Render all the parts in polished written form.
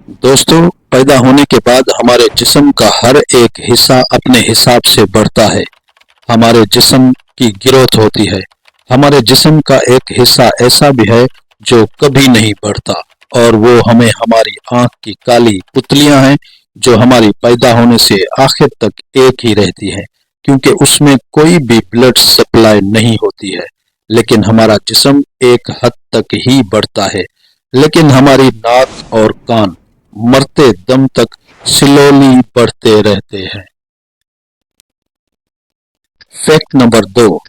दोस्तों, पैदा होने के बाद हमारे जिस्म का हर एक हिस्सा अपने हिसाब से बढ़ता है। हमारे जिस्म की ग्रोथ होती है। हमारे जिस्म का एक हिस्सा ऐसा भी है जो कभी नहीं बढ़ता, और वो हमें हमारी आंख की काली पुतलियां हैं जो हमारी पैदा होने से आखिर तक एक ही रहती है, क्योंकि उसमें कोई भी ब्लड सप्लाई नहीं होती है। लेकिन हमारा जिस्म एक हद तक ही बढ़ता है, लेकिन हमारी नाक और कान मरते दम तक स्लोली बढ़ते रहते हैं। Fact number 2।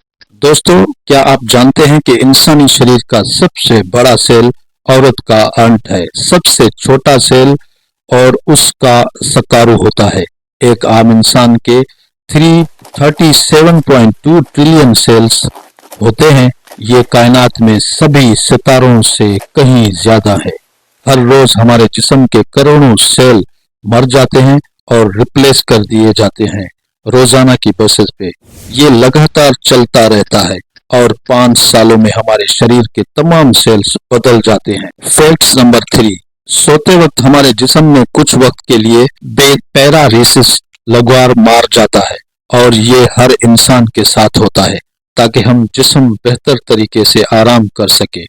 दोस्तों, क्या आप जानते हैं कि इंसानी शरीर का सबसे बड़ा सेल औरत का अंड है, सबसे छोटा सेल और उसका सकारु होता है। एक आम इंसान के 37.2 ट्रिलियन सेल्स होते हैं। ये कायनात में सभी सितारों से कहीं ज्यादा है। हर रोज हमारे जिस्म के करोड़ों सेल मर जाते हैं और रिप्लेस कर दिए जाते हैं रोजाना की बेसिस पे। ये लगातार चलता रहता है और 5 सालों में हमारे शरीर के तमाम सेल्स बदल जाते हैं। Facts number 3। सोते वक्त हमारे जिस्म में कुछ वक्त के लिए पैरालिसिस लगवार मार जाता है, और ये हर इंसान के साथ होता है ताकि हम जिस्म बेहतर तरीके से आराम कर सके,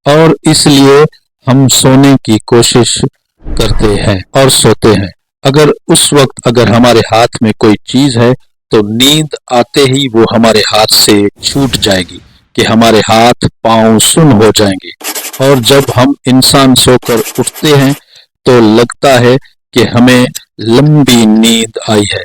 और इसलिए हम सोने की कोशिश करते हैं और सोते हैं। अगर उस वक्त अगर हमारे हाथ में कोई चीज है तो नींद आते ही वो हमारे हाथ से छूट जाएगी कि हमारे हाथ पांव सुन्न हो जाएंगे, और जब हम इंसान सोकर उठते हैं तो लगता है कि हमें लंबी नींद आई है।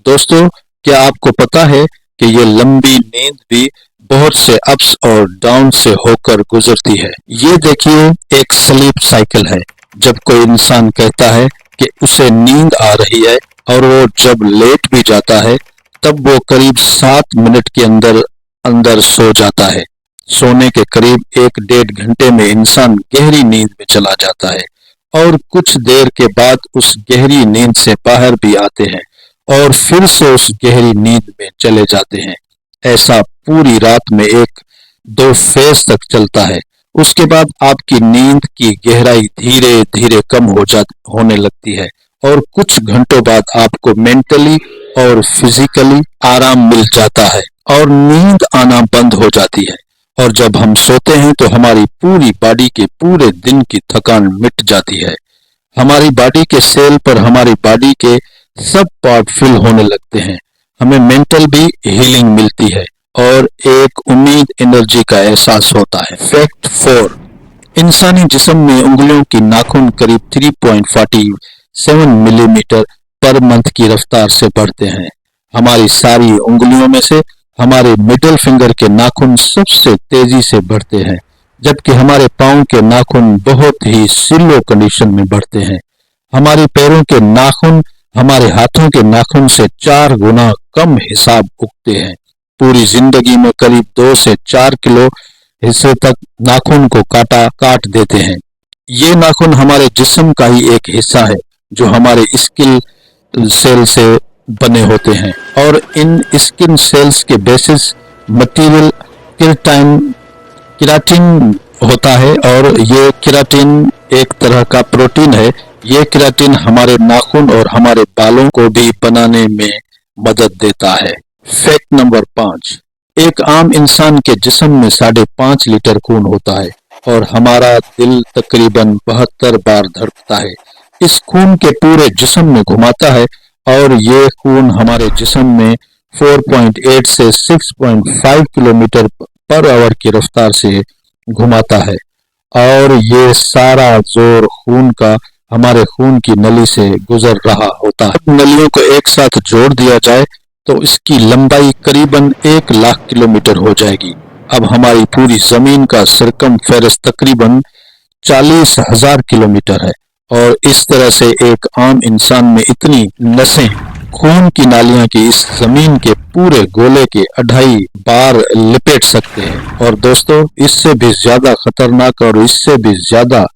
दोस्तों, क्या आपको पता है कि ये लंबी नींद भी बहुत से अप्स और डाउन से होकर गुजरती है। ये देखिए, एक स्लीप साइकिल है। जब कोई इंसान कहता है कि उसे नींद आ रही है और वो जब लेट भी जाता है तब वो करीब 7 मिनट के अंदर अंदर सो जाता है। सोने के करीब 1-1.5 घंटे में इंसान गहरी नींद में चला जाता है, और कुछ देर के बाद उस गहरी नींद से बाहर भी आते हैं और फिर से उस गहरी नींद में चले जाते हैं। ऐसा पूरी रात में 1-2 फेज तक चलता है। उसके बाद आपकी नींद की गहराई धीरे धीरे कम होने लगती है, और कुछ घंटों बाद आपको मेंटली और फिजिकली आराम मिल जाता है और नींद आना बंद हो जाती है। और जब हम सोते हैं तो हमारी पूरी बॉडी के पूरे दिन की थकान मिट जाती है। हमारी बॉडी के सेल पर हमारी बॉडी के सब पार्ट फिल होने लगते हैं। हमें मेंटल भी हीलिंग मिलती है और एक उम्मीद, एनर्जी का एहसास होता है। फैक्ट 4। इंसानी जिस्म में उंगलियों की नाखून करीब 3.47 मिलीमीटर पर मंथ की रफ्तार से बढ़ते हैं। हमारी सारी उंगलियों में से हमारे मिडिल फिंगर के नाखून सबसे तेजी से बढ़ते हैं, जबकि हमारे पांव के नाखून बहुत ही स्लो कंडीशन में बढ़ते हैं। हमारे पैरों के नाखून हमारे हाथों के नाखून से 4 गुना कम हिसाब उगते हैं। पूरी जिंदगी में करीब 2 से 4 किलो हिस्से तक नाखून को काट देते हैं। ये नाखून हमारे जिस्म का ही एक हिस्सा है जो हमारे स्किन सेल से बने होते हैं, और इन स्किन सेल्स के बेसिस मटेरियल केराटिन होता है, और ये केराटिन एक तरह का प्रोटीन है। ये केराटिन हमारे नाखून और हमारे बालों को भी बनाने में मदद देता है। Fact number 5। एक आम इंसान के जिस्म में 5.5 लीटर खून होता है, और हमारा दिल तकरीबन 72 बार धड़कता है। इस खून के पूरे जिस्म में घुमाता है, और ये खून हमारे जिस्म में 4.8 से 6.5 किलोमीटर पर आवर की रफ्तार से घुमाता है, और ये सारा जोर खून का हमारे खून की नली से गुजर रहा होता है। नलियों को एक साथ जोड़ दिया जाए तो इसकी लंबाई करीबन 1 लाख किलोमीटर हो जाएगी। अब हमारी पूरी जमीन का सरकमफेरेंस तकरीबन 40,000 किलोमीटर है, और इस तरह से एक आम इंसान में इतनी नसें, खून की नालियां की इस जमीन के पूरे गोले के 2.5 बार लिपेट सकते हैं। और दोस्तों, इससे भी ज्यादा खतरनाक और इससे भी ज्यादा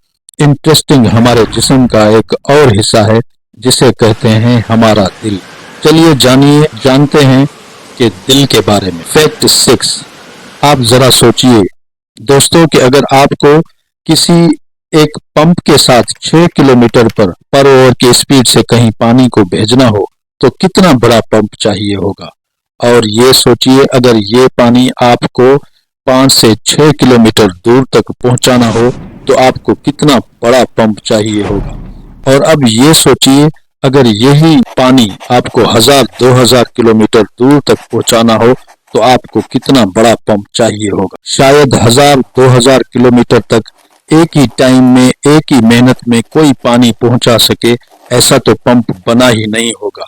इंटरेस्टिंग हमारे जिस्म का एक और हिस्सा है जिसे कहते हैं हमारा दिल। चलिए जानते हैं कि दिल के बारे में। फैक्ट 6। आप जरा सोचिए दोस्तों कि अगर आपको किसी एक पंप के साथ 6 किलोमीटर पर आवर की स्पीड से कहीं पानी को भेजना हो तो कितना बड़ा पंप चाहिए होगा। और ये सोचिए, अगर ये पानी आपको 5 से 6 किलोमीटर दूर तक पहुंचाना हो तो आपको कितना बड़ा पंप चाहिए होगा। और अब ये सोचिए, अगर यही पानी आपको 1000-2000 किलोमीटर दूर तक पहुंचाना हो तो आपको कितना बड़ा पंप चाहिए होगा। शायद 1000-2000 किलोमीटर तक एक ही टाइम में, एक ही मेहनत में कोई पानी पहुंचा सके, ऐसा तो पंप बना ही नहीं होगा।